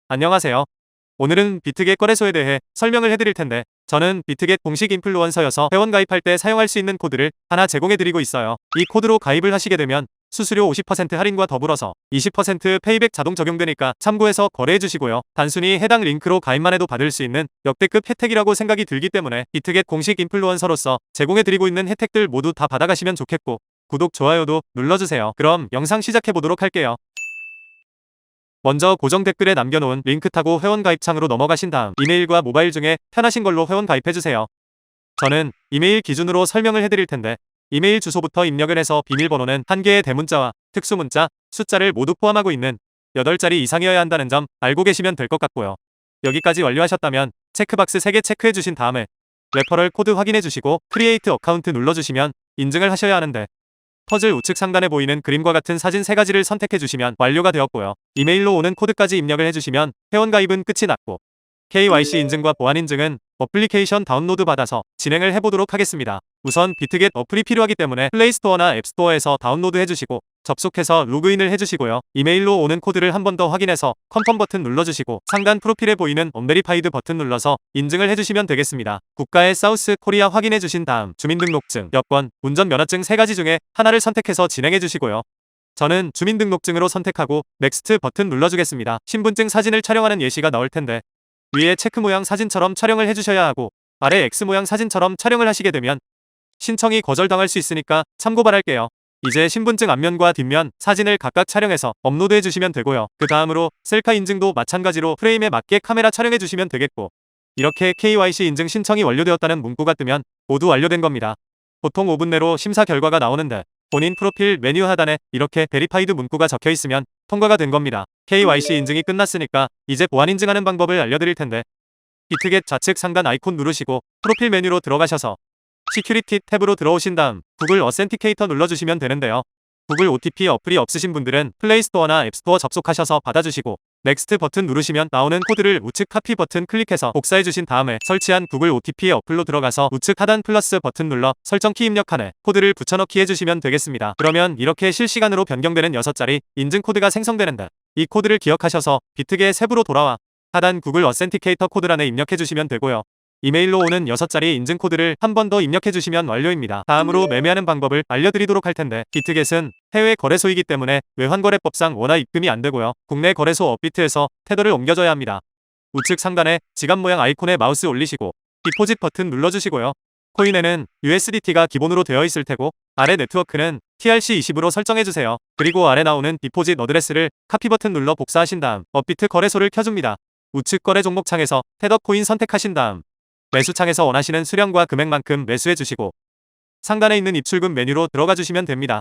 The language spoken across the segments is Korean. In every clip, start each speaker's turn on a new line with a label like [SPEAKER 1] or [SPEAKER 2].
[SPEAKER 1] 안녕하세요. 오늘은 비트겟 거래소에 대해 설명을 해드릴 텐데, 저는 비트겟 공식 인플루언서여서 회원 가입할 때 사용할 수 있는 코드를 하나 제공해드리고 있어요. 이 코드로 가입을 하시게 되면 수수료 50% 할인과 더불어서 20% 페이백 자동 적용되니까 참고해서 거래해주시고요. 단순히 해당 링크로 가입만 해도 받을 수 있는 역대급 혜택이라고 생각이 들기 때문에 비트겟 공식 인플루언서로서 제공해드리고 있는 혜택들 모두 다 받아가시면 좋겠고, 구독, 좋아요도 눌러주세요. 그럼 영상 시작해보도록 할게요. 먼저 고정 댓글에 남겨놓은 링크 타고 회원 가입 창으로 넘어가신 다음 이메일과 모바일 중에 편하신 걸로 회원 가입해주세요. 저는 이메일 기준으로 설명을 해드릴 텐데, 이메일 주소부터 입력을 해서 비밀번호는 1개의 대문자와 특수문자, 숫자를 모두 포함하고 있는 8자리 이상이어야 한다는 점 알고 계시면 될 것 같고요. 여기까지 완료하셨다면 체크박스 3개 체크해주신 다음에 레퍼럴 코드 확인해주시고 크리에이트 어카운트 눌러주시면 인증을 하셔야 하는데, 퍼즐 우측 상단에 보이는 그림과 같은 사진 3가지를 선택해주시면 완료가 되었고요. 이메일로 오는 코드까지 입력을 해주시면 회원가입은 끝이 났고, KYC 인증과 보안 인증은 어플리케이션 다운로드 받아서 진행을 해보도록 하겠습니다. 우선 비트겟 어플이 필요하기 때문에 플레이스토어나 앱스토어에서 다운로드 해주시고 접속해서 로그인을 해주시고요. 이메일로 오는 코드를 한 번 더 확인해서 컨펌 버튼 눌러주시고 상단 프로필에 보이는 언베리파이드 버튼 눌러서 인증을 해주시면 되겠습니다. 국가의 사우스 코리아 확인해주신 다음 주민등록증, 여권, 운전면허증 3가지 중에 하나를 선택해서 진행해주시고요. 저는 주민등록증으로 선택하고 넥스트 버튼 눌러주겠습니다. 신분증 사진을 촬영하는 예시가 나올 텐데, 위에 체크 모양 사진처럼 촬영을 해주셔야 하고 아래 X 모양 사진처럼 촬영을 하시게 되면 신청이 거절당할 수 있으니까 참고 바랄게요. 이제 신분증 앞면과 뒷면 사진을 각각 촬영해서 업로드해 주시면 되고요. 그 다음으로 셀카 인증도 마찬가지로 프레임에 맞게 카메라 촬영해 주시면 되겠고, 이렇게 KYC 인증 신청이 완료되었다는 문구가 뜨면 모두 완료된 겁니다. 보통 5분 내로 심사 결과가 나오는데, 본인 프로필 메뉴 하단에 이렇게 베리파이드 문구가 적혀 있으면 통과가 된 겁니다. KYC 인증이 끝났으니까 이제 보안 인증하는 방법을 알려드릴 텐데, 비트겟 좌측 상단 아이콘 누르시고 프로필 메뉴로 들어가셔서 시큐리티 탭으로 들어오신 다음 구글 어센티케이터 눌러주시면 되는데요. 구글 OTP 어플이 없으신 분들은 플레이스토어나 앱스토어 접속하셔서 받아주시고 넥스트 버튼 누르시면 나오는 코드를 우측 카피 버튼 클릭해서 복사해주신 다음에 설치한 구글 OTP 어플로 들어가서 우측 하단 플러스 버튼 눌러 설정키 입력칸에 코드를 붙여넣기 해주시면 되겠습니다. 그러면 이렇게 실시간으로 변경되는 6자리 인증 코드가 생성되는데, 이 코드를 기억하셔서 비트겟 앱으로 돌아와 하단 구글 어센티케이터 코드란에 입력해주시면 되고요. 이메일로 오는 6자리 인증 코드를 한 번 더 입력해주시면 완료입니다. 다음으로 매매하는 방법을 알려드리도록 할 텐데, 비트겟은 해외 거래소이기 때문에 외환거래법상 원화 입금이 안되고요. 국내 거래소 업비트에서 테더를 옮겨줘야 합니다. 우측 상단에 지갑 모양 아이콘에 마우스 올리시고 디포짓 버튼 눌러주시고요. 코인에는 USDT가 기본으로 되어 있을 테고 아래 네트워크는 TRC20으로 설정해주세요. 그리고 아래 나오는 디포짓 어드레스를 카피 버튼 눌러 복사하신 다음 업비트 거래소를 켜줍니다. 우측 거래 종목 창에서 테더 코인 선택하신 다음 매수 창에서 원하시는 수량과 금액만큼 매수해 주시고 상단에 있는 입출금 메뉴로 들어가 주시면 됩니다.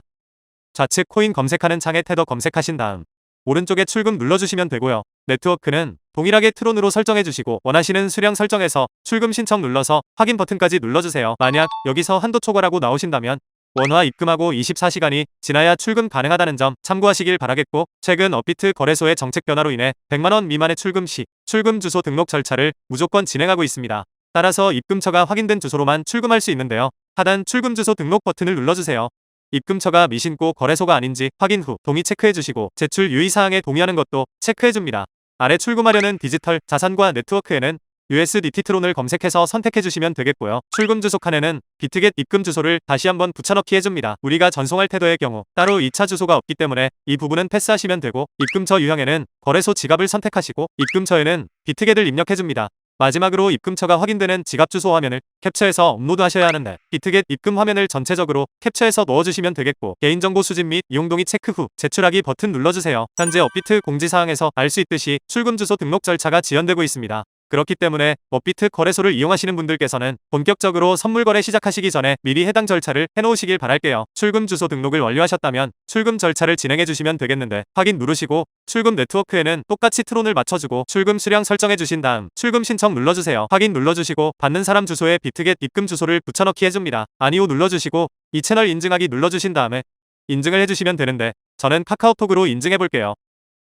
[SPEAKER 1] 좌측 코인 검색하는 창에 테더 검색하신 다음 오른쪽에 출금 눌러주시면 되고요. 네트워크는 동일하게 트론으로 설정해 주시고 원하시는 수량 설정해서 출금 신청 눌러서 확인 버튼까지 눌러주세요. 만약 여기서 한도 초과라고 나오신다면 원화 입금하고 24시간이 지나야 출금 가능하다는 점 참고하시길 바라겠고, 최근 업비트 거래소의 정책 변화로 인해 100만원 미만의 출금 시 출금 주소 등록 절차를 무조건 진행하고 있습니다. 따라서 입금처가 확인된 주소로만 출금할 수 있는데요. 하단 출금 주소 등록 버튼을 눌러주세요. 입금처가 미신고 거래소가 아닌지 확인 후 동의 체크해주시고 제출 유의사항에 동의하는 것도 체크해줍니다. 아래 출금하려는 디지털 자산과 네트워크에는 USDT 트론을 검색해서 선택해주시면 되겠고요. 출금 주소 칸에는 비트겟 입금 주소를 다시 한번 붙여넣기 해줍니다. 우리가 전송할 태도의 경우 따로 2차 주소가 없기 때문에 이 부분은 패스하시면 되고, 입금처 유형에는 거래소 지갑을 선택하시고 입금처에는 비트겟을 입력해줍니다. 마지막으로 입금처가 확인되는 지갑 주소 화면을 캡처해서 업로드하셔야 하는데, 비트겟 입금 화면을 전체적으로 캡처해서 넣어주시면 되겠고, 개인정보 수집 및 이용 동의 체크 후 제출하기 버튼 눌러주세요. 현재 업비트 공지사항에서 알 수 있듯이 출금 주소 등록 절차가 지연되고 있습니다. 그렇기 때문에 업비트 거래소를 이용하시는 분들께서는 본격적으로 선물 거래 시작하시기 전에 미리 해당 절차를 해놓으시길 바랄게요. 출금 주소 등록을 완료하셨다면 출금 절차를 진행해 주시면 되겠는데, 확인 누르시고 출금 네트워크에는 똑같이 트론을 맞춰주고 출금 수량 설정해 주신 다음 출금 신청 눌러주세요. 확인 눌러주시고 받는 사람 주소에 비트겟 입금 주소를 붙여넣기 해줍니다. 아니오 눌러주시고 이 채널 인증하기 눌러주신 다음에 인증을 해주시면 되는데, 저는 카카오톡으로 인증해 볼게요.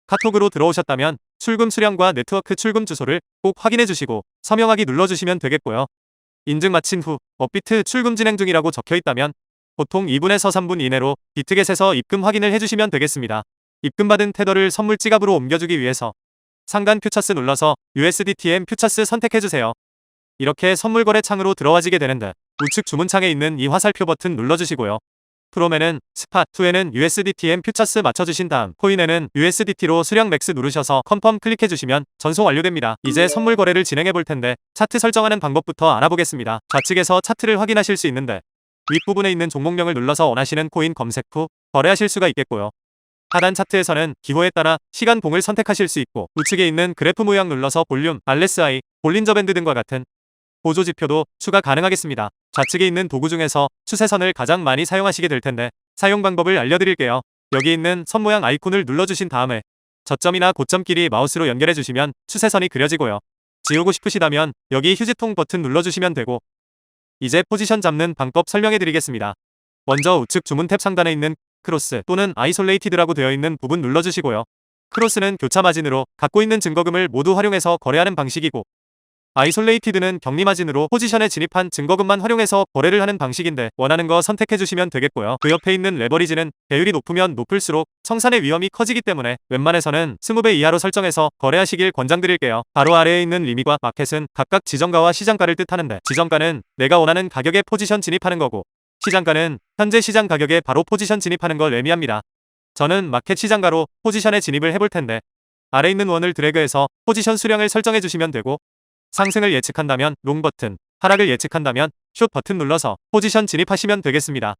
[SPEAKER 1] 카톡으로 들어오셨다면 출금 수량과 네트워크 출금 주소를 꼭 확인해 주시고 서명하기 눌러주시면 되겠고요. 인증 마친 후 업비트 출금 진행 중이라고 적혀 있다면 보통 2분에서 3분 이내로 비트겟에서 입금 확인을 해주시면 되겠습니다. 입금받은 테더를 선물 지갑으로 옮겨주기 위해서 상단 퓨처스 눌러서 USDTM 퓨처스 선택해주세요. 이렇게 선물거래 창으로 들어와지게 되는데 우측 주문창에 있는 이 화살표 버튼 눌러주시고요. 프롬에는 스팟, 투에는 USDTM 퓨처스 맞춰주신 다음 코인에는 USDT로 수령 맥스 누르셔서 컨펌 클릭해주시면 전송 완료됩니다. 이제 선물 거래를 진행해볼 텐데 차트 설정하는 방법부터 알아보겠습니다. 좌측에서 차트를 확인하실 수 있는데 윗부분에 있는 종목명을 눌러서 원하시는 코인 검색 후 거래하실 수가 있겠고요. 하단 차트에서는 기호에 따라 시간봉을 선택하실 수 있고 우측에 있는 그래프 모양 눌러서 볼륨, RSI, 볼린저 밴드 등과 같은 보조 지표도 추가 가능하겠습니다. 좌측에 있는 도구 중에서 추세선을 가장 많이 사용하시게 될 텐데 사용 방법을 알려드릴게요. 여기 있는 선 모양 아이콘을 눌러주신 다음에 저점이나 고점끼리 마우스로 연결해 주시면 추세선이 그려지고요. 지우고 싶으시다면 여기 휴지통 버튼 눌러주시면 되고 이제 포지션 잡는 방법 설명해 드리겠습니다. 먼저 우측 주문 탭 상단에 있는 크로스 또는 아이솔레이티드라고 되어 있는 부분 눌러주시고요. 크로스는 교차 마진으로 갖고 있는 증거금을 모두 활용해서 거래하는 방식이고 아이솔레이티드는 격리 마진으로 포지션에 진입한 증거금만 활용해서 거래를 하는 방식인데 원하는 거 선택해 주시면 되겠고요. 그 옆에 있는 레버리지는 배율이 높으면 높을수록 청산의 위험이 커지기 때문에 웬만해서는 20배 이하로 설정해서 거래하시길 권장드릴게요. 바로 아래에 있는 리밋과 마켓은 각각 지정가와 시장가를 뜻하는데 지정가는 내가 원하는 가격에 포지션 진입하는 거고 시장가는 현재 시장 가격에 바로 포지션 진입하는 걸 의미합니다. 저는 마켓 시장가로 포지션에 진입을 해볼 텐데 아래 있는 원을 드래그해서 포지션 수량을 설정해 주시면 되고 상승을 예측한다면 롱 버튼, 하락을 예측한다면 숏 버튼 눌러서 포지션 진입하시면 되겠습니다.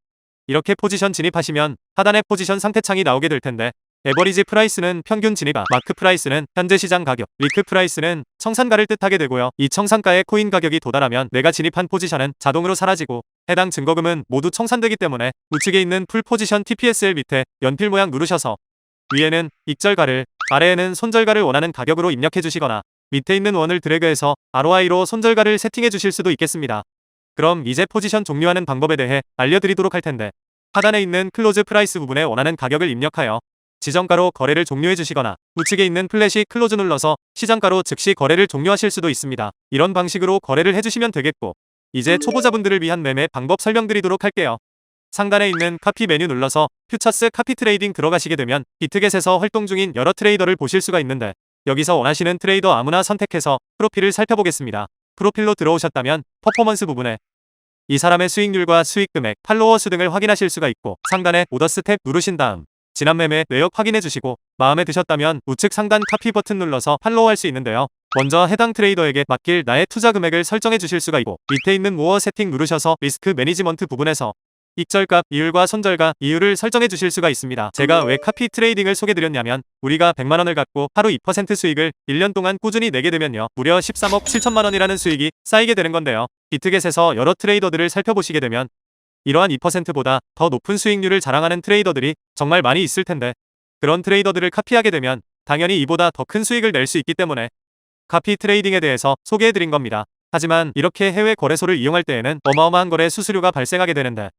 [SPEAKER 1] 이렇게 포지션 진입하시면 하단에 포지션 상태창이 나오게 될 텐데 에버리지 프라이스는 평균 진입가, 마크 프라이스는 현재 시장 가격, 리크 프라이스는 청산가를 뜻하게 되고요. 이 청산가에 코인 가격이 도달하면 내가 진입한 포지션은 자동으로 사라지고 해당 증거금은 모두 청산되기 때문에 우측에 있는 풀 포지션 TPSL 밑에 연필 모양 누르셔서 위에는 익절가를, 아래에는 손절가를 원하는 가격으로 입력해 주시거나 밑에 있는 원을 드래그해서 ROI로 손절가를 세팅해 주실 수도 있겠습니다. 그럼 이제 포지션 종료하는 방법에 대해 알려드리도록 할 텐데 하단에 있는 클로즈 프라이스 부분에 원하는 가격을 입력하여 지정가로 거래를 종료해 주시거나 우측에 있는 플래시 클로즈 눌러서 시장가로 즉시 거래를 종료하실 수도 있습니다. 이런 방식으로 거래를 해주시면 되겠고 이제 초보자분들을 위한 매매 방법 설명드리도록 할게요. 상단에 있는 카피 메뉴 눌러서 퓨처스 카피 트레이딩 들어가시게 되면 비트겟에서 활동 중인 여러 트레이더를 보실 수가 있는데 여기서 원하시는 트레이더 아무나 선택해서 프로필을 살펴보겠습니다. 프로필로 들어오셨다면 퍼포먼스 부분에 이 사람의 수익률과 수익 금액, 팔로워 수 등을 확인하실 수가 있고 상단에 오더스 탭 누르신 다음 지난 매매 내역 확인해 주시고 마음에 드셨다면 우측 상단 카피 버튼 눌러서 팔로우 할 수 있는데요. 먼저 해당 트레이더에게 맡길 나의 투자 금액을 설정해 주실 수가 있고 밑에 있는 모어 세팅 누르셔서 리스크 매니지먼트 부분에서 익절값, 이율과 손절가, 이율을 설정해 주실 수가 있습니다. 제가 왜 카피 트레이딩을 소개드렸냐면 우리가 100만원을 갖고 하루 2% 수익을 1년 동안 꾸준히 내게 되면요. 무려 13억 7천만원이라는 수익이 쌓이게 되는 건데요. 비트겟에서 여러 트레이더들을 살펴보시게 되면 이러한 2%보다 더 높은 수익률을 자랑하는 트레이더들이 정말 많이 있을 텐데 그런 트레이더들을 카피하게 되면 당연히 이보다 더 큰 수익을 낼 수 있기 때문에 카피 트레이딩에 대해서 소개해드린 겁니다. 하지만 이렇게 해외 거래소를 이용할 때에는 어마어마한 거래 수수료가 발생하게 되는데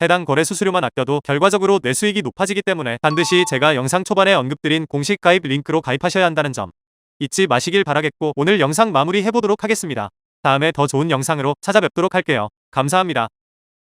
[SPEAKER 1] 해당 거래 수수료만 아껴도 결과적으로 내 수익이 높아지기 때문에 반드시 제가 영상 초반에 언급드린 공식 가입 링크로 가입하셔야 한다는 점 잊지 마시길 바라겠고 오늘 영상 마무리 해보도록 하겠습니다. 다음에 더 좋은 영상으로 찾아뵙도록 할게요. 감사합니다.